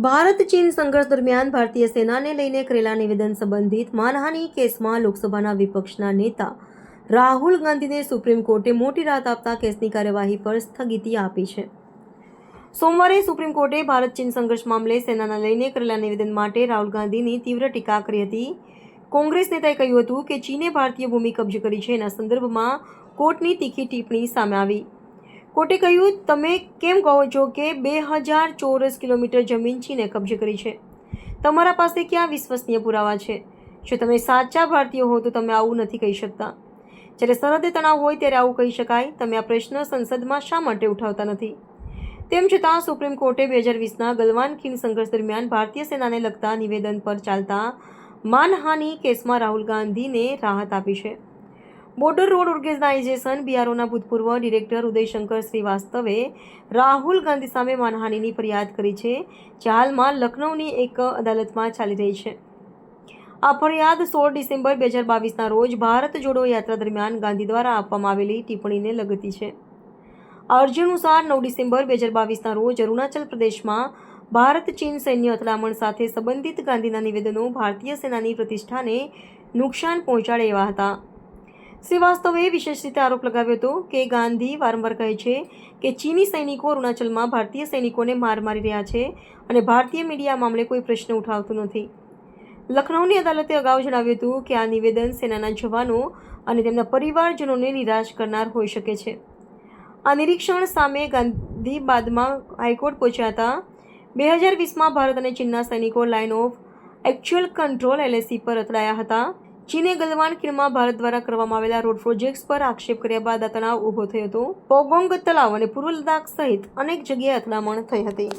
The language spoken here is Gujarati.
ભારત ચીન સંઘર્ષ દરમિયાન ભારતીય સેનાને લઈને કરેલા નિવેદન સંબંધિત માનહાનિ કેસમાં લોકસભાના વિપક્ષના નેતા રાહુલ ગાંધીને સુપ્રીમ કોર્ટે મોટી રાહત આપતા કેસની કાર્યવાહી પર સ્થગિતી આપી છે. સોમવારે સુપ્રીમ કોર્ટે ભારત ચીન સંઘર્ષ મામલે સેનાને લઈને કરેલા નિવેદન માટે રાહુલ ગાંધીની તીવ્ર ટીકા કરી હતી. કોંગ્રેસ નેતાએ કહ્યું હતું કે ચીને ભારતીય ભૂમિ કબજે કરી છે. એના સંદર્ભમાં કોર્ટની તીખી ટિપ્પણી સામે આવી. કોર્ટે કહ્યું, તમે કેમ કહો છો કે 2000 ચોરસ કિલોમીટર જમીન ચીને કબજે કરી છે? તમારા પાસે ક્યાં વિશ્વસનીય પુરાવા છે? જો તમે સાચા ભારતીય હો તો તમે આવું નથી કહી શકતા. જ્યારે સરહદે તણાવ હોય ત્યારે આવું કહી શકાય. તમે આ પ્રશ્ન સંસદમાં શા માટે ઉઠાવતા નથી? તેમ છતાં સુપ્રીમ કોર્ટે 2020ના ગલવાન ખીણ સંઘર્ષ દરમિયાન ભારતીય સેનાને લગતા નિવેદન પર ચાલતા માનહાનિ કેસમાં રાહુલ ગાંધીને રાહત આપી છે. બોર્ડર રોડ ઓર્ગેનાઇઝેશન બીઆરઓના ભૂતપૂર્વ ડિરેક્ટર ઉદયશંકર શ્રીવાસ્તવે રાહુલ ગાંધી સામે માનહાનિની ફરિયાદ કરી છે, જે હાલમાં લખનૌની એક અદાલતમાં ચાલી રહી છે. આ ફરિયાદ 16 ડિસેમ્બર 2022ના રોજ ભારત જોડો યાત્રા દરમિયાન ગાંધી દ્વારા આપવામાં આવેલી ટિપ્પણીને લગતી છે. આ અરજી અનુસાર 9 ડિસેમ્બર 2022ના રોજ અરુણાચલ પ્રદેશમાં ભારત ચીન સૈન્ય અથડામણ સાથે સંબંધિત ગાંધીના નિવેદનો ભારતીય સેનાની પ્રતિષ્ઠાને નુકસાન પહોંચાડે એવા હતા. શ્રીવાસ્તવે વિશેષ રીતે આરોપ લગાવ્યો હતો કે ગાંધી વારંવાર કહે છે કે ચીની સૈનિકો અરુણાચલમાં ભારતીય સૈનિકોને માર મારી રહ્યા છે અને ભારતીય મીડિયા આ મામલે કોઈ પ્રશ્ન ઉઠાવતું નથી. લખનૌની અદાલતે અગાઉ જણાવ્યું હતું કે આ નિવેદન સેનાના જવાનો અને તેમના પરિવારજનોને નિરાશ કરનાર હોઈ શકે છે. આ નિરીક્ષણ સામે ગાંધી બાદમાં હાઈકોર્ટ પહોંચ્યા હતા. 2020માં ભારત અને ચીનના સૈનિકો line of actual control LAC પર અથડાયા હતા. ચીને ગલવાન ખીણમાં ભારત દ્વારા કરવામાં આવેલા રોડ પ્રોજેક્ટ્સ પર આક્ષેપ કર્યા બાદ આ તણાવ ઊભો થયો હતો. પોગોંગ તળાવ અને પૂર્વ લદ્દાખ સહિત અનેક જગ્યાએ અથડામણ થઈ હતી.